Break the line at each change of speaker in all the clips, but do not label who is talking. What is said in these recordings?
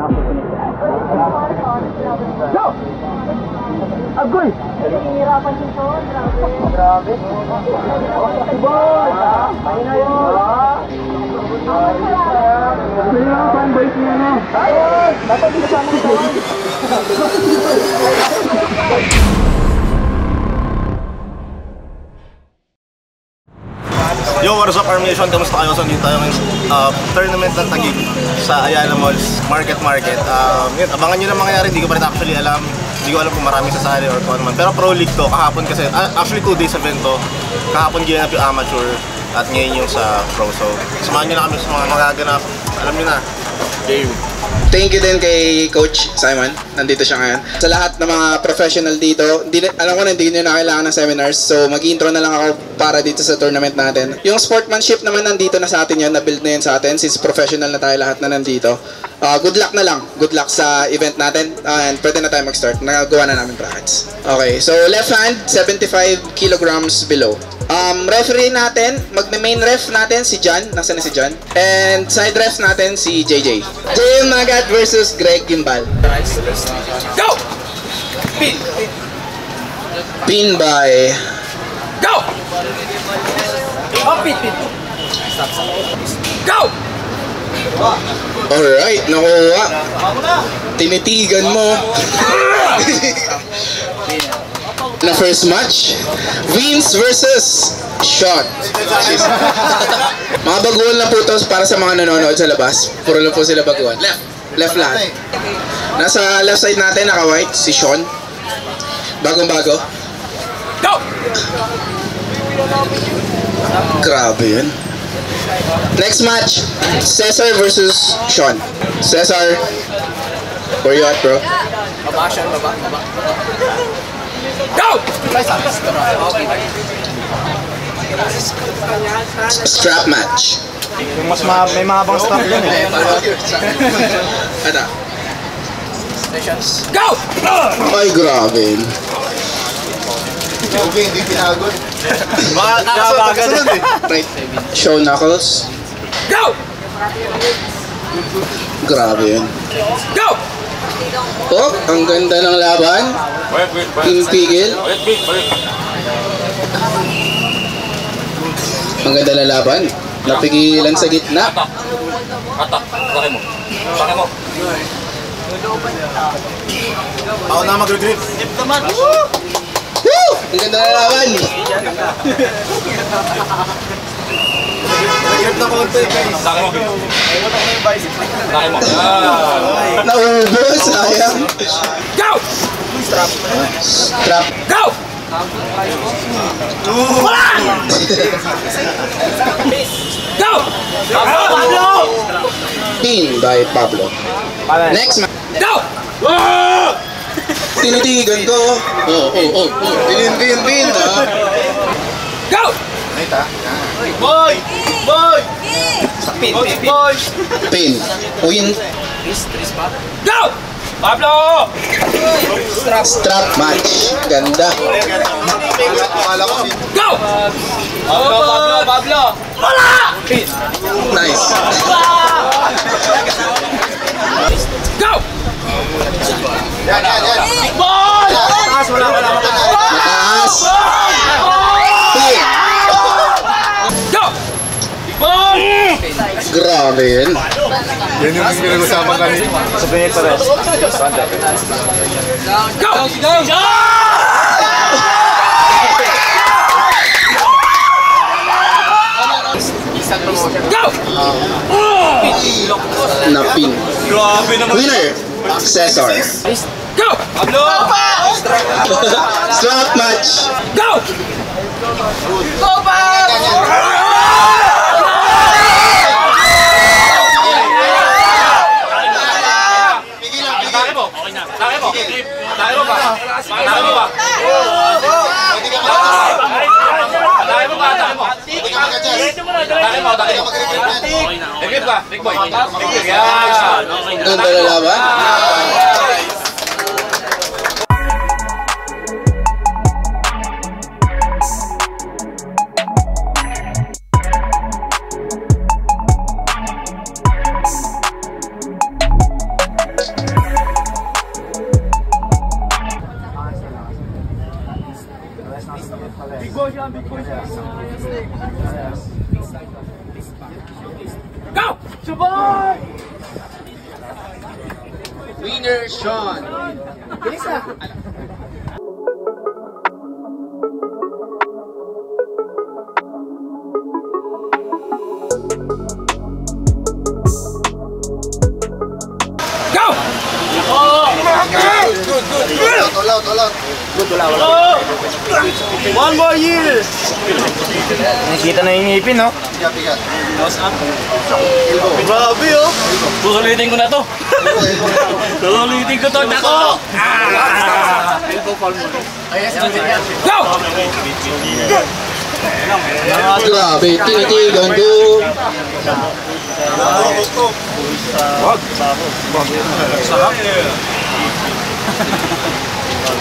Go! Agoy! Hinihirapan si Sean. Grabe. Boy! Ayun na yun. Hinihirapan ba ito niya na? Ayun! Dapat hindi kasama ko Sean.
Yo, what is up, Armation? Kamusta kayo? So, dito tayo ng tournament ng Taguig sa Ayala Malls Market. Yun, abangan nyo na mangyayari. Hindi ko pa rin actually alam. Hindi ko alam kung maraming sasali or kung ano man. Pero pro league to. Kahapon kasi, actually 2 days event to. Kahapon ginanap yung amateur at ngayon yung sa pro. So, samahan nyo na kami sa mga magaganap. Alam nyo na. Game.
Thank you din kay Coach Simon. Nandito siya ngayon. Sa lahat ng mga professional dito, alam ko na hindi nyo na kailangan ng seminars. So mag-intro na lang ako para dito sa tournament natin. Yung sportsmanship naman nandito na sa atin yun. Na-build na yun sa atin since professional na tayo lahat na nandito. Good luck na lang. Good luck sa event natin. And pwede na tayo mag-start. Nagawa na namin brackets. Okay, so left hand, 75 kilograms below. Referee natin, main ref natin si John. Nasaan na si John? And side ref natin si JJ. JM Magat versus Greg Gimbal.
Go! Pin!
Pin by...
Go! Oh, pin! Go!
Alright, nakuha. Tinitigan mo. Na first match, Vince versus Sean. Mga baguhan lang po ito para sa mga nanonood sa labas. Puro lang po sila baguhan. Left lahat. Nasa left side natin, naka-white, si Sean. Bagong-bago.
Go!
Grabe yun. Next match, Cesar versus Sean. Cesar, where you at, bro?
Baba. Go!
Strap match.
Mas may mahabang strap yun eh.
Ano?
Go!
Ay, grabe.
Okay, hindi pinagod. Baka kakasunod eh.
Right. Show knuckles.
Go!
Grabe yun.
Go!
Oh, ang ganda ng laban. Pinpigil. Ang ganda ng laban. Napigilan sa gitna.
Bakit mo?
Ako na mag-grip.
Woo! Ang ganda ng laban.
Nag-grip na konti guys.
Naubos, sayang.
Go!
Strap.
Go! Go!
Pin by Pablo. Next match.
Go!
Tinitigan ko. Oh. Pin.
Go!
Boy!
Pin. O yun.
Go! Pablo!
Strap match. Ganda.
Go! Pablo! Wala!
Nice.
Go!
Big boy!
Mataas!
Mataas. Pin.
Go!
Grabe yun.
Yan yung pinag-usapan kanina. Sabihin pa rin.
Go! Go!
Napin.
Grabe naman.
Winner, Cesar.
Go!
Pablo!
Strap match.
Go!
Ganda na laban.
Go! Subay!
Winner, Sean. Bilis na.
Go!
One more year!
Nakikita na yung ngipin, no?
Grabe oh!
Susulitin ko na to. Susulitin ko to. Nako!
Go!
Grabe, tinitigan ko.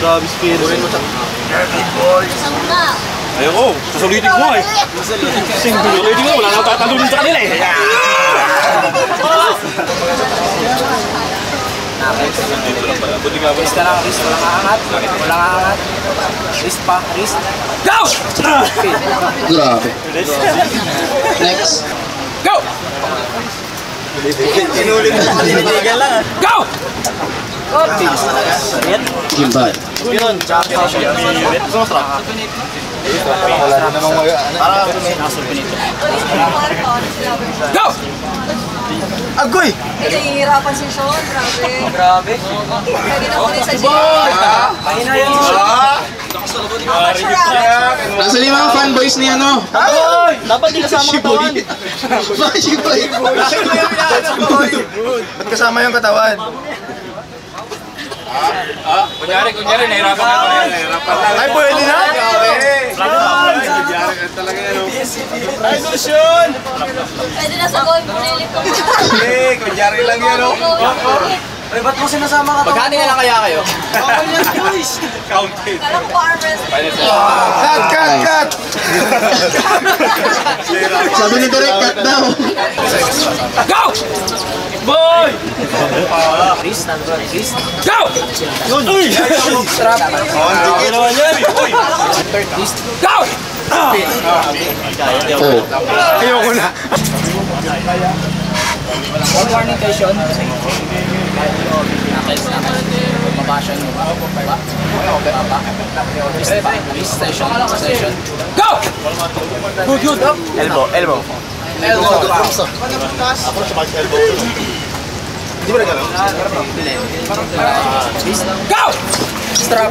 Grabe speed.
Ayoko, susulitin ko eh. Susulitin ko, wala nang tatalunin sa kanila eh.
Wrist na lang, wrist. Walang aangat. Walang aangat. Wrist pa, wrist.
Go!
Grabe. Next.
Go!
Sinulit na tinitigan lang.
Go!
Gimbal.
Yun, gusto mo strap?
Go!
Agoy!
Nahihirapan si Sean, grabe.
Grabe.
Lagi na ulit sa gym.
Ayun na yun.
Nasa yung mga fanboys ni ano?
Dapat di kasama katawan.
Bakit si Boy?
Ba't kasama yung katawan?
Kunyari, nahirapan ako.
Ay, pwede na?
Pwede na sa goal, pulilit ko.
Kunyari lang yan oh.
Ay, ba't mo sinasama ka? Magkano na lang kaya kayo?
Counted.
Parang farm wrestling.
Cut!
Sabi ni Direk, cut daw.
Go!
Boy!
Wrist, wrist.
Go!
Strap.
Ano naman yan?
Wrist.
Go!
Oh.
Ayoko na.
One warning kay Sean. Nakais. Baba siya mo. Baba. Wrist pa. Wrist session. Session.
Go!
Good.
Elbow. Ako sa elbow. Hindi ba na gano'n?
Wrist.
Go!
Strap.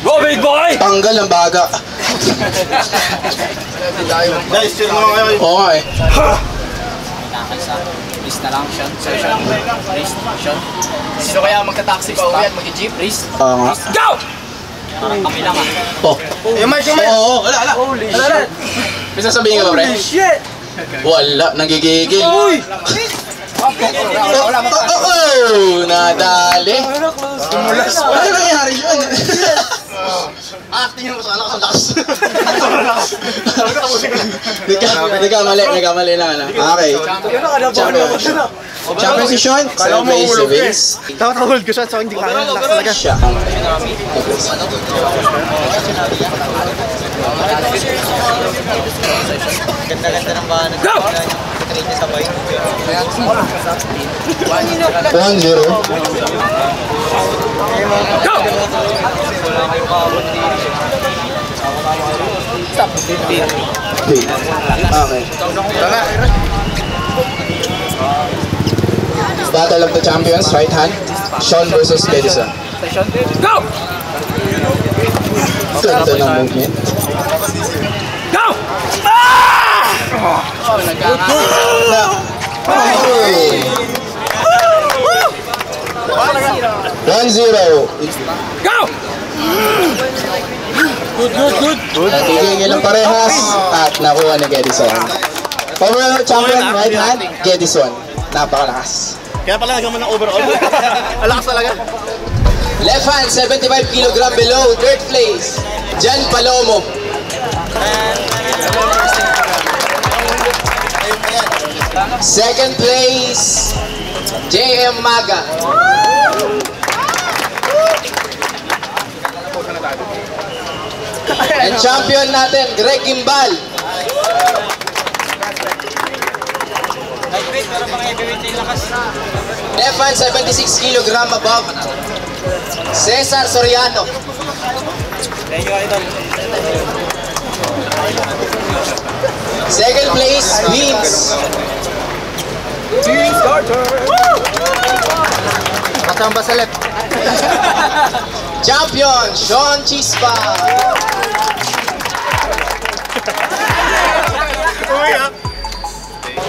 Go, big boy!
Tanggal ang baga.
Guys, chill naman kayo.
Oo nga eh.
Nakais. Wrist na lang. Sean. Session. Wrist. Sean. Sino kaya magta-taxi pa uwi at mag-jeep? Wrist.
Oo nga.
Go!
Kami lang ah.
Oh.
Yung mic.
Oo. Wala.
Holy shit.
May sasabihin ka ba, pre?
Shit.
Wala. Nagigigil.
Uy!
Oh! Nadali. Ano nangyari yun?
Tingin mo sana kasi lakas.
Nagkamali lang ano. Okay. Champion si Sean. Sa base si Vince.
Dapat hold ko siya so hindi kaya lakas talaga.
Siya.
Ganda-ganda ng bahan.
Go!
Train niya sa bike.
1-0.
Go!
Stop. 15.
Okay. Battle of the Champions, right hand. Sean versus Edison.
Go!
Ganda ng movement.
Go!
Oh, nagkakaroon.
Na. 1-0.
Go!
Good. Natigigil ang parehas at nakuha ni Gedison. Overall champion, right hand, Gedison. Napakalakas.
Kaya pala nagaman ng overall. Alakas talaga.
Left hand, 75 kg below, third place, Jan Palomo. Second place, JM Maga. And champion natin, Greg Gimbal. Defan, 76 kg above. Cesar Soriano. Second place, Vince.
Kasama sa left.
Champion, Sean Chispa.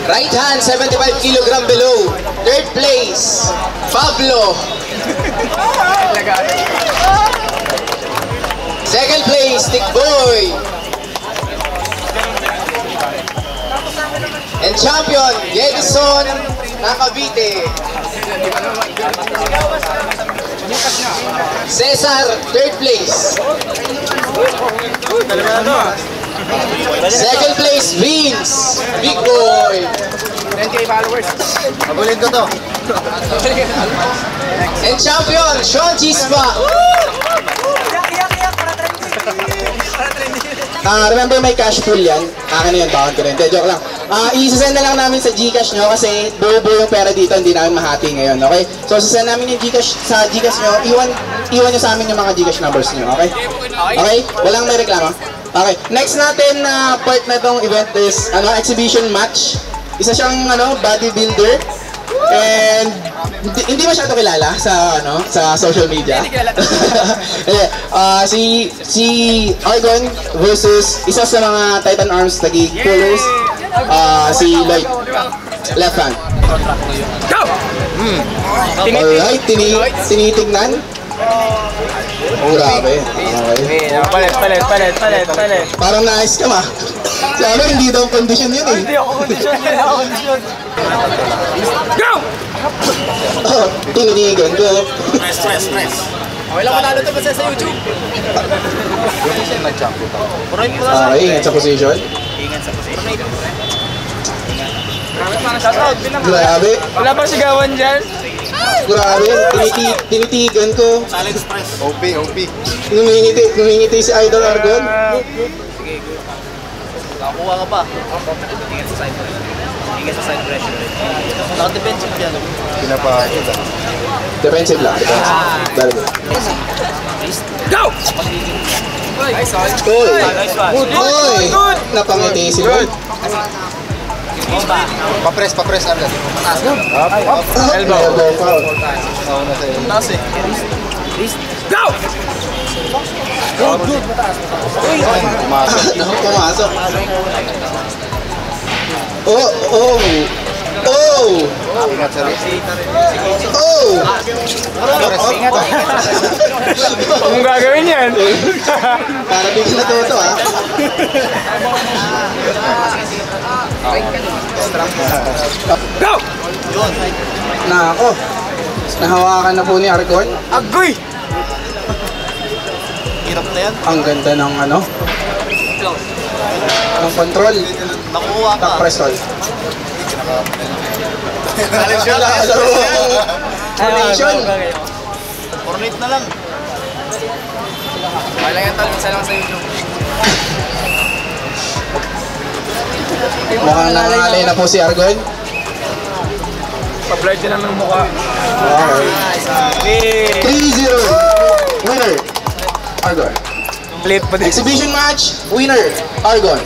Right hand, 75 kg below. Third place, Pablo. Second place, Tick Boy. And champion, Gedison Nakabite. Cesar, third place. Second place, Vince. Big Boy.
10K followers.
Mabulin ko to.
And champion, Sean Chispa. Remember may cash pool yan? Akin na yun, tawag ko rin. Joke lang. I-send na lang namin sa Gcash nyo kasi buo-buo yung pera dito, hindi namin mahati ngayon, okay? So, send namin yung Gcash sa Gcash nyo, iwan nyo sa amin yung mga Gcash numbers nyo, okay? Okay? Walang may reklamo? Okay. Next natin na part na tong event is exhibition match. Isa siyang bodybuilder and hindi masyado kilala sa sa social media. Si Argon versus isa sa mga Titan Arms naging-pullers, si Lloyd. Left hand.
Go!
Alright, tinitignan. Grabe. Okay.
Palit.
Parang nice ka ma. Sabi, hindi daw condition yun eh.
Hindi ako kondisyon. Go!
Oh, tinitigan ko.
Stress.
Okay lang matalo ito kasi sa YouTube.
Okay, ingat sa position. Grabe.
Wala bang sigawan dyan?
Grabe. Tinitigan ko.
Silent stress. OP.
Numingiti si Idol Argon.
Nakakuha ka pa. Ingat sa side pressure. Naka-defensive yan.
Defensive lang. Very good.
Go! Nice one.
Oy! Napangiti si Lloyd.
Papres agad.
Elbow foul.
Go!
Pumasok.
Ingat sa wrist.
Anong gagawin yan?
Para bigyan na toto ha.
Go!
Nako. Nahawakan na po ni Argon.
Agoy!
Hirap na yan.
Ang ganda ng ng control.
Nakukuha ka.
Press hold.
Challenge yun lang.
Coordination.
Coordinate na lang.
Wala yan tol, isa lang sa YouTube.
Mukhang nangangalay na po si Argon.
Pa-blurred din ng mukha.
Okay. 3-0. Winner. Argon.
Plate pa din.
Exhibition match. Winner. Argon.